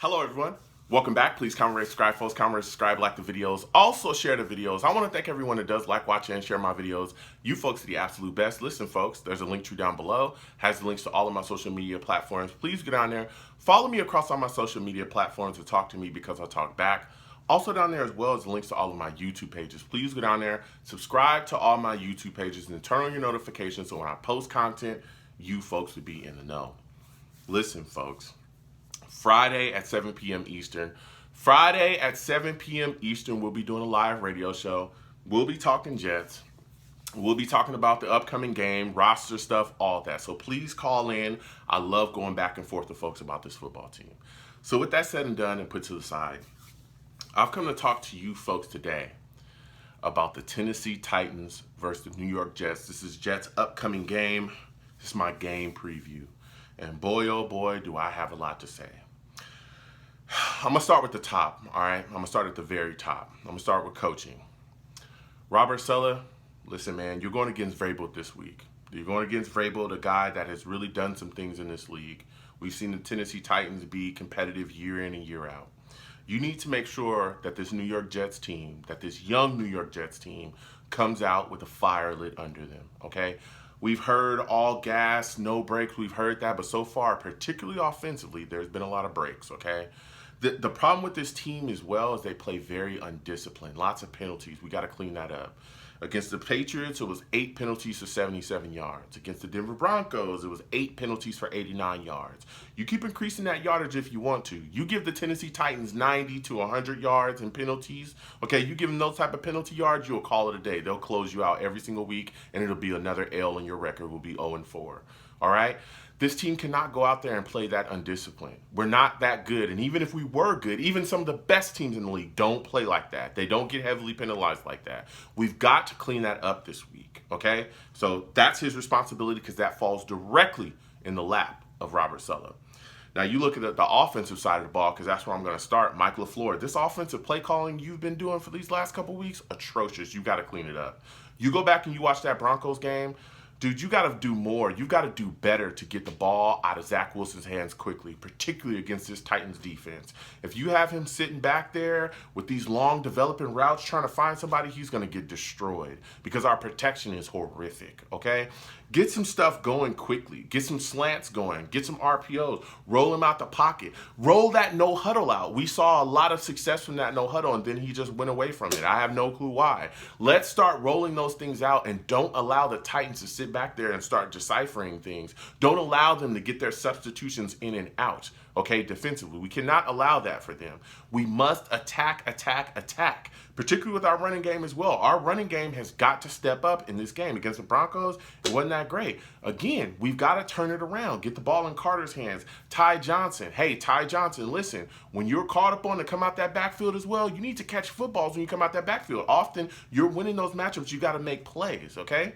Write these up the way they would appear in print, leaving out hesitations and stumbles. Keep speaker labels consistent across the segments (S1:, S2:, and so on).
S1: Hello everyone. Welcome back. Please comment, rate, subscribe, folks. Comment, rate, subscribe, like the videos. Also share the videos. I want to thank everyone that does like, watch, and share my videos. You folks are the absolute best. Listen, folks, there's a link tree down below. Has the links to all of my social media platforms. Please get down there. Follow me across all my social media platforms to talk to me because I'll talk back. Also down there as well as the links to all of my YouTube pages. Please go down there, subscribe to all my YouTube pages, and turn on your notifications so when I post content, you folks will be in the know. Listen, folks. Friday at 7 p.m. Eastern. Friday at 7 p.m. Eastern, we'll be doing a live radio show. We'll be talking Jets. We'll be talking about the upcoming game, roster stuff, all that. So please call in. I love going back and forth with folks about this football team. So with that said and done and put to the side, I've come to talk to you folks today about the Tennessee Titans versus the New York Jets. This is Jets' upcoming game. This is my game preview. And boy, oh boy, do I have a lot to say. I'm going to start with the top, all right? I'm going to start at the very top. I'm going to start with coaching. Robert Saleh, listen, man, you're going against Vrabel this week. You're going against Vrabel, the guy that has really done some things in this league. We've seen the Tennessee Titans be competitive year in and year out. You need to make sure that this New York Jets team, that this young New York Jets team comes out with a fire lit under them, okay? We've heard all gas, no brakes. We've heard that, but so far, particularly offensively, there's been a lot of breaks, okay? The problem with this team as well is they play very undisciplined. Lots of penalties. We got to clean that up. Against the Patriots, it was 8 penalties for 77 yards. Against the Denver Broncos, it was 8 penalties for 89 yards. You keep increasing that yardage if you want to. You give the Tennessee Titans 90 to 100 yards in penalties. Okay, you give them those type of penalty yards, you'll call it a day. They'll close you out every single week, and it'll be another L in your record. Will be 0-4. All right? This team cannot go out there and play that undisciplined. We're not that good. And even if we were good, even some of the best teams in the league don't play like that. They don't get heavily penalized like that. We've got to clean that up this week, okay? So that's his responsibility because that falls directly in the lap of Robert Saleh. Now, you look at the offensive side of the ball because that's where I'm going to start. Mike LaFleur, this offensive play calling you've been doing for these last couple weeks, atrocious. You got to clean it up. You go back and you watch that Broncos game, dude, you got to do more. You got to do better to get the ball out of Zach Wilson's hands quickly, particularly against this Titans defense. If you have him sitting back there with these long developing routes trying to find somebody, he's going to get destroyed because our protection is horrific, okay? Get some stuff going quickly. Get some slants going. Get some RPOs. Roll him out the pocket. Roll that no huddle out. We saw a lot of success from that no huddle, and then he just went away from it. I have no clue why. Let's start rolling those things out and don't allow the Titans to sit back there and start deciphering things. Don't allow them to get their substitutions in and out, okay, defensively. We cannot allow that for them. We must attack, attack, attack, particularly with our running game as well. Our running game has got to step up in this game. Against the Broncos, it wasn't that great. Again, we've got to turn it around. Get the ball in Carter's hands. Ty Johnson. Hey, Ty Johnson, listen, when you're called upon to come out that backfield as well, you need to catch footballs when you come out that backfield. Often, you're winning those matchups. You got to make plays, okay?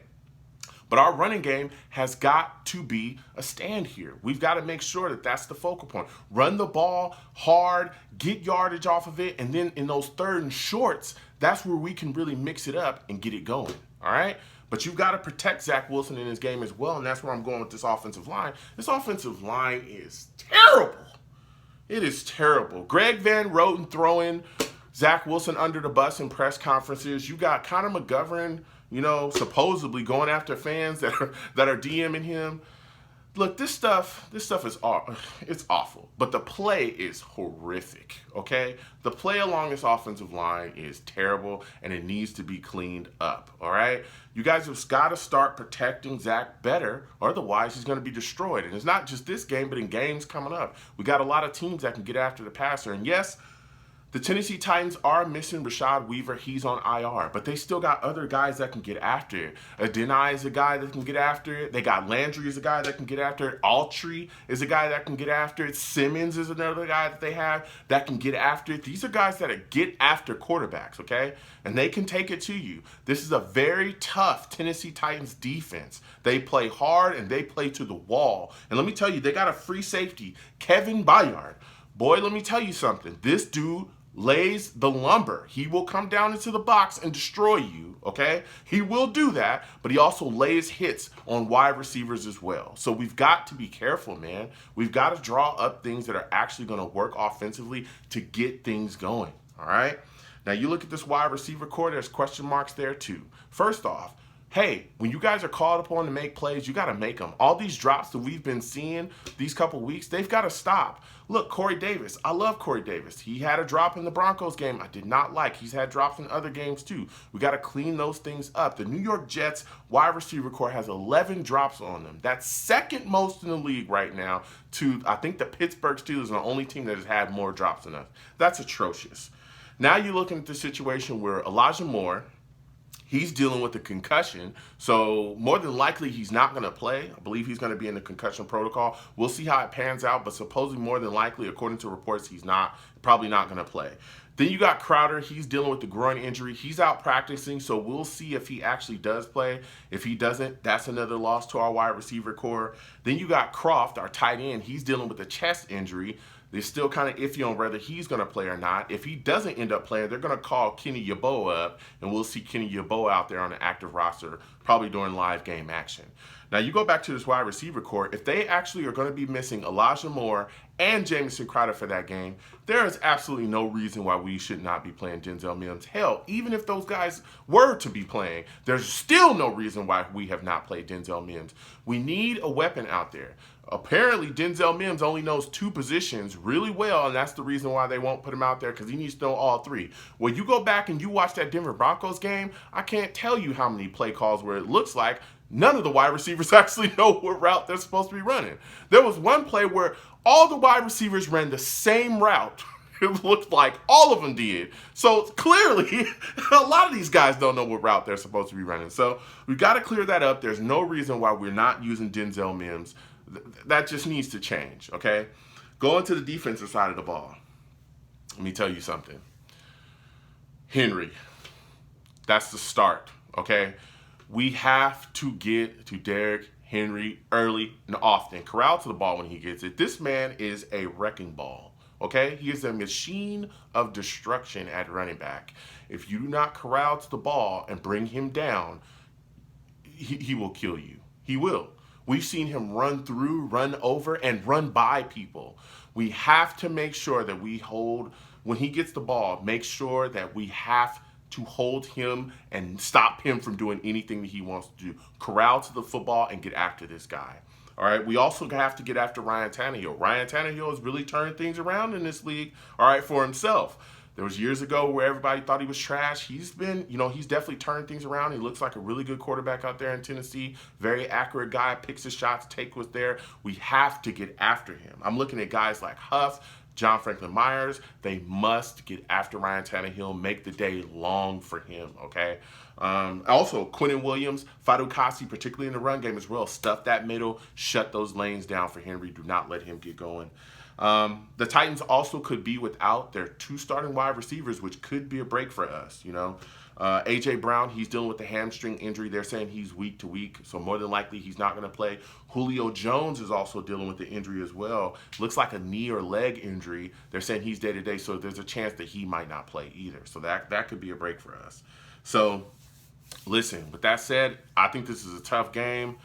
S1: But our running game has got to be a stand here. We've got to make sure that that's the focal point. Run the ball hard, get yardage off of it, and then in those third and shorts, that's where we can really mix it up and get it going, all right? But you've got to protect Zach Wilson in his game as well, and that's where I'm going with this offensive line. This offensive line is terrible. It is terrible. Greg Van Roten throwing Zach Wilson under the bus in press conferences. You got Connor McGovern, you know, supposedly going after fans that are DMing him. Look, this stuff is it's awful, but the play is horrific, okay? The play along this offensive line is terrible, and it needs to be cleaned up, all right? You guys have got to start protecting Zach better, or otherwise he's going to be destroyed. And it's not just this game, but in games coming up. We got a lot of teams that can get after the passer, and yes, the Tennessee Titans are missing Rashad Weaver. He's on IR, but they still got other guys that can get after it. Adonai is a guy that can get after it. They got Landry is a guy that can get after it. Altry is a guy that can get after it. Simmons is another guy that they have that can get after it. These are guys that get after quarterbacks, okay? And they can take it to you. This is a very tough Tennessee Titans defense. They play hard and they play to the wall. And let me tell you, they got a free safety, Kevin Byard. Boy, let me tell you something. This dude lays the lumber. He will come down into the box and destroy you, okay? He will do that, but he also lays hits on wide receivers as well. So we've got to be careful, man. We've got to draw up things that are actually going to work offensively to get things going, all right? Now you look at this wide receiver core, there's question marks there too. First off, hey, when you guys are called upon to make plays, you got to make them. All these drops that we've been seeing these couple weeks, they've got to stop. Look, Corey Davis. I love Corey Davis. He had a drop in the Broncos game I did not like. He's had drops in other games too. We got to clean those things up. The New York Jets wide receiver core has 11 drops on them. That's second most in the league right now to, I think, the Pittsburgh Steelers are the only team that has had more drops than us. That's atrocious. Now you're looking at the situation where Elijah Moore, he's dealing with a concussion, so more than likely he's not going to play. I believe he's going to be in the concussion protocol. We'll see how it pans out, but supposedly more than likely, according to reports, he's probably not going to play. Then you got Crowder. He's dealing with the groin injury. He's out practicing, so we'll see if he actually does play. If he doesn't, that's another loss to our wide receiver core. Then you got Croft, our tight end. He's dealing with a chest injury. They're still kind of iffy on whether he's going to play or not. If he doesn't end up playing, they're going to call Kenny Yeboah up, and we'll see Kenny Yeboah out there on the active roster, probably during live game action. Now, you go back to this wide receiver core. If they actually are going to be missing Elijah Moore and Jamison Crowder for that game, there is absolutely no reason why we should not be playing Denzel Mims. Hell, even if those guys were to be playing, there's still no reason why we have not played Denzel Mims. We need a weapon out there. Apparently, Denzel Mims only knows 2 positions really well, and that's the reason why they won't put him out there, because he needs to know all 3. When you go back and you watch that Denver Broncos game, I can't tell you how many play calls where it looks like none of the wide receivers actually know what route they're supposed to be running. There was one play where all the wide receivers ran the same route. It looked like all of them did. So clearly, a lot of these guys don't know what route they're supposed to be running. So we've got to clear that up. There's no reason why we're not using Denzel Mims. That just needs to change, okay? Going to the defensive side of the ball, let me tell you something. Henry, that's the start, okay? We have to get to Derrick Henry early and often. Corral to the ball when he gets it. This man is a wrecking ball, okay? He is a machine of destruction at running back. If you do not corral to the ball and bring him down, he will kill you. He will. We've seen him run through, run over, and run by people. We have to make sure that we hold, when he gets the ball, make sure that we have to hold him and stop him from doing anything that he wants to do. Corral to the football and get after this guy. All right, we also have to get after Ryan Tannehill. Ryan Tannehill has really turned things around in this league, all right, for himself. There was years ago where everybody thought he was trash. He's been, he's definitely turned things around. He looks like a really good quarterback out there in Tennessee. Very accurate guy, picks his shots, take was there. We have to get after him. I'm looking at guys like Huff, John Franklin Myers. They must get after Ryan Tannehill, make the day long for him, okay? Also, Quinnen Williams, Fadu Kasi, particularly in the run game as well. Stuff that middle, shut those lanes down for Henry. Do not let him get going. The Titans also could be without their 2 starting wide receivers, which could be a break for us, A.J. Brown, he's dealing with the hamstring injury. They're saying he's week to week, so more than likely he's not going to play. Julio Jones is also dealing with the injury as well. Looks like a knee or leg injury. They're saying he's day-to-day, so there's a chance that he might not play either. So that could be a break for us. So, listen, with that said, I think this is a tough game.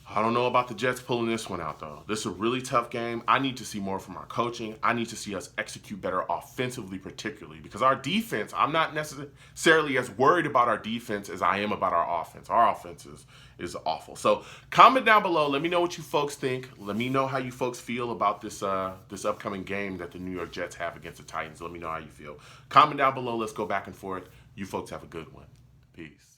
S1: I don't know about the Jets pulling this one out, though. This is a really tough game. I need to see more from our coaching. I need to see us execute better offensively, particularly, because our defense, I'm not necessarily as worried about our defense as I am about our offense. Our offense is awful. So comment down below. Let me know what you folks think. Let me know how you folks feel about this upcoming game that the New York Jets have against the Titans. Let me know how you feel. Comment down below. Let's go back and forth. You folks have a good one. Peace.